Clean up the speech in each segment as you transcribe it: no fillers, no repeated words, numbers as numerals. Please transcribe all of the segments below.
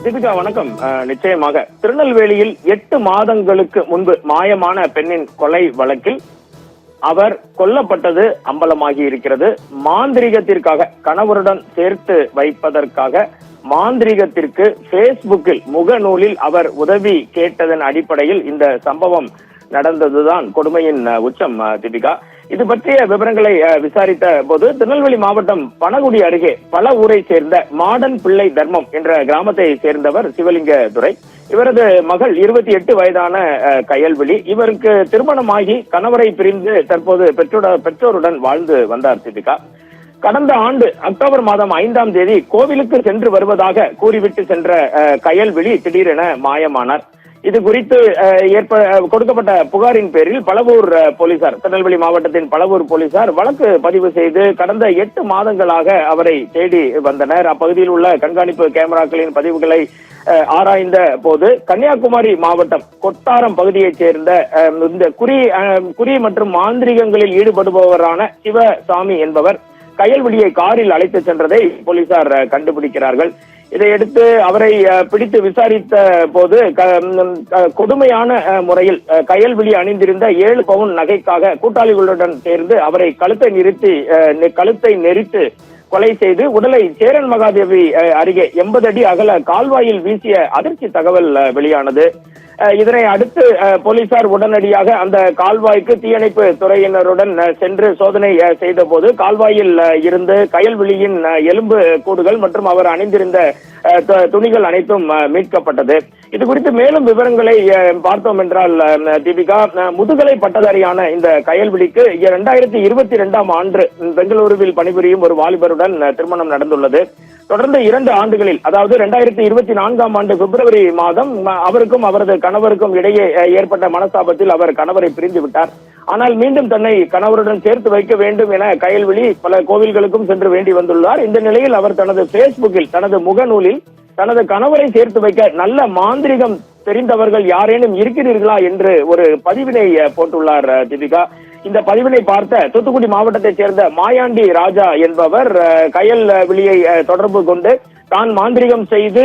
தீபிகா வணக்கம். நிச்சயமாக திருநெல்வேலியில் 8 மாதங்களுக்கு முன்பு மாயமான பெண்ணின் கொலை வழக்கில் அவர் கொல்லப்பட்டது அம்பலமாகி இருக்கிறது. மாந்திரிகத்திற்காக கணவருடன் சேர்த்து வைப்பதற்காக மாந்திரிகத்திற்கு பேஸ்புக்கில் முகநூலில் அவர் உதவி கேட்டதன் அடிப்படையில் இந்த சம்பவம் நடந்ததுதான் கொடுமையின் உச்சம். தீபிகா, இது பற்றிய விவரங்களை விசாரித்த போது திருநெல்வேலி மாவட்டம் பனகுடி அருகே பல ஊரை சேர்ந்த மாடன் பிள்ளை தர்மம் என்ற கிராமத்தை சேர்ந்தவர் சிவலிங்க துரை. இவரது மகள் 28 வயதான கயல்விழி. இவருக்கு திருமணமாகி கணவரை பிரிந்து தற்போது பெற்றோருடன் வாழ்ந்து வந்தார். தீபிகா, கடந்த ஆண்டு அக்டோபர் மாதம் 5ஆம் தேதி கோவிலுக்கு சென்று வருவதாக கூறிவிட்டு சென்ற கயல்விழி திடீரென மாயமானார். இது குறித்து கொடுக்கப்பட்ட புகாரின் பேரில் பலவூர் போலீசார், திருநெல்வேலி மாவட்டத்தின் பலவூர் போலீசார் வழக்கு பதிவு செய்து கடந்த 8 மாதங்களாக அவரை தேடி வந்தனர். அப்பகுதியில் உள்ள கண்காணிப்பு கேமராக்களின் பதிவுகளை ஆராய்ந்த போது கன்னியாகுமரி மாவட்டம் கொட்டாரம் பகுதியைச் சேர்ந்த இந்த குறி மற்றும் மாந்திரிகங்களில் ஈடுபடுபவரான சிவசாமி என்பவர் கயல்விழியை காரில் அழைத்து சென்றதை போலீசார் கண்டுபிடிக்கிறார்கள். இதையடுத்து அவரை பிடித்து விசாரித்த போது கொடுமையான முறையில் கயல்விழி அணிந்திருந்த 7 பவுன் நகைக்காக கூட்டாளிகளுடன் சேர்ந்து அவரை கழுத்தை நெரித்து கொலை செய்து உடலை சேரன் மகாதேவி அருகே 80 அடி அகல கால்வாயில் வீசிய அதிர்ச்சி தகவல் வெளியானது. இதனை அடுத்து போலீசார் உடனடியாக அந்த கால்வாய்க்கு தீயணைப்பு துறையினருடன் சென்று சோதனை செய்த போது கால்வாயில் இருந்து கயல்விழியின் எலும்பு கூடுகள் மற்றும் அவர் அணிந்திருந்த துணிகள் அனைத்தும் மீட்கப்பட்டது. இது குறித்து மேலும் விவரங்களை பார்த்தோம் என்றால் தீபிகா, முதுகலை பட்டதாரியான இந்த கயல்விழிக்கு 2022ஆம் ஆண்டு பெங்களூருவில் பணிபுரியும் ஒரு வாலிபருடன் திருமணம் நடந்துள்ளது. தொடர்ந்து 2 ஆண்டுகளில், அதாவது 2024ஆம் ஆண்டு பிப்ரவரி மாதம் அவருக்கும் அவரது கணவருக்கும் இடையே ஏற்பட்ட மனஸ்தாபத்தில் அவர் கணவரை பிரிந்து விட்டார். ஆனால் மீண்டும் தன்னை கணவருடன் சேர்த்து வைக்க வேண்டும் என கயல்விழி பல கோவில்களுக்கும் சென்று வேண்டி வந்துள்ளார். இந்த நிலையில் அவர் தனது பேஸ்புக்கில், தனது முகநூலில் தனது கணவரை சேர்த்து வைக்க நல்ல மாந்திரிகம் தெரிந்தவர்கள் யாரேனும் இருக்கிறீர்களா என்று ஒரு பதிவினை போட்டுள்ளார். தீபிகா, இந்த பதிவினை பார்த்த தூத்துக்குடி மாவட்டத்தைச் சேர்ந்த மாயாண்டி ராஜா என்பவர் கயல்விழியை தொடர்பு கொண்டு தான் மாந்திரிகம் செய்து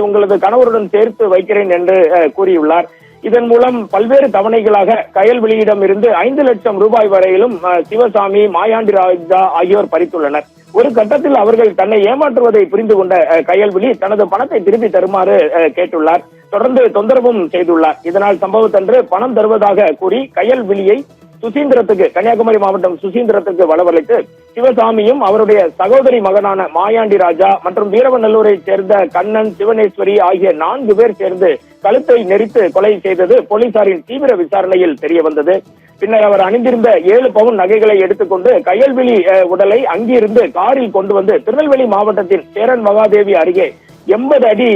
உங்களது கணவருடன் சேர்த்து வைக்கிறேன் என்று கூறியுள்ளார். இதன் மூலம் பல்வேறு தவணைகளாக கயல்விழியிடம் இருந்து 5 லட்சம் ரூபாய் வரையிலும் சிவசாமி, மாயாண்டி ராஜா ஆகியோர் பறித்துள்ளனர். ஒரு கட்டத்தில் அவர்கள் தன்னை ஏமாற்றுவதை புரிந்து கொண்ட கயல்விழி தனது பணத்தை திருப்பி தருமாறு கேட்டுள்ளார். தொடர்ந்து தொந்தரவும் செய்துள்ளார். இதனால் சம்பவத்தன்று பணம் தருவதாக கூறி கயல்விழியை சுசீந்திரத்துக்கு, கன்னியாகுமரி மாவட்டம் சுசீந்திரத்துக்கு வரவழைத்து சிவசாமியும் அவருடைய சகோதரி மகனான மாயாண்டி ராஜா மற்றும் வீரவநல்லூரை சேர்ந்த கண்ணன், சிவனேஸ்வரி ஆகிய 4 பேர் சேர்ந்து கழுத்தை நெரித்து கொலை செய்தது போலீசாரின் தீவிர விசாரணையில் தெரிய வந்தது. பின்னர் அவர் அணிந்திருந்த 7 பவுன் நகைகளை எடுத்துக்கொண்டு கயல்விழி உடலை அங்கிருந்து காரில் கொண்டு வந்து திருநெல்வேலி மாவட்டத்தின் சேரன் மகாதேவி அருகே 80 அடி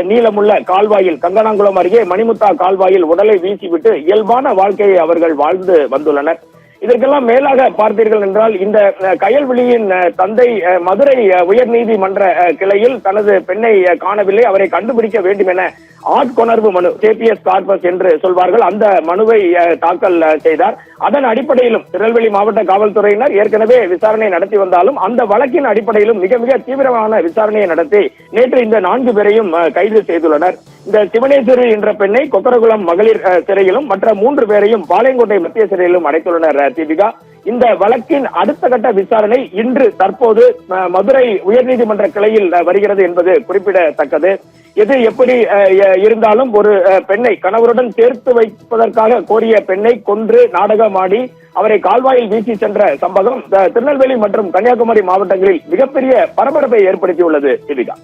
நீளமுள்ள கால்வாயில், கங்கனாங்குளம் அருகே மணிமுத்தா கால்வாயில் உடலை வீசிவிட்டு இயல்பான வாழ்க்கையை அவர்கள் வாழ்ந்து வந்துள்ளனர். இதற்கெல்லாம் மேலாக பார்த்தீர்கள் என்றால் இந்த கயல்விழியின் தந்தை மதுரை உயர்நீதிமன்ற கிளையில் தனது பெண்ணை காணவில்லை, அவரை கண்டுபிடிக்க வேண்டும் என ஆட்கொணர்வு மனு, கேபிஎஸ் கார்பஸ் என்று சொல்வார்கள், அந்த மனுவை தாக்கல் செய்தார். அதன் அடிப்படையிலும் திருநெல்வேலி மாவட்ட காவல்துறையினர் ஏற்கனவே விசாரணை நடத்தி வந்தாலும் அந்த வழக்கின் அடிப்படையிலும் மிக மிக தீவிரமான விசாரணையை நடத்தி நேற்று இந்த 4 பேரையும் கைது செய்துள்ளனர். இந்த சிவனேஸ்வரி என்ற பெண்ணை கொக்கரகுளம் மகளிர் சிறையிலும் மற்ற 3 பேரையும் பாளையங்கோட்டை மத்திய சிறையிலும் அடைத்துள்ளனர். தீபிகா, இந்த வழக்கின் அடுத்த கட்ட விசாரணை இன்று தற்போது மதுரை உயர்நீதிமன்ற கிளையில் வருகிறது என்பது குறிப்பிடத்தக்கது. எது எப்படி இருந்தாலும் ஒரு பெண்ணை, கணவருடன் சேர்த்து வைப்பதற்காக கோரிய பெண்ணை கொன்று நாடகமாடி அவரை கால்வாயில் வீசி சென்ற சம்பவம் திருநெல்வேலி மற்றும் கன்னியாகுமரி மாவட்டங்களில் மிகப்பெரிய பரபரப்பை ஏற்படுத்தியுள்ளது. தீபிகா.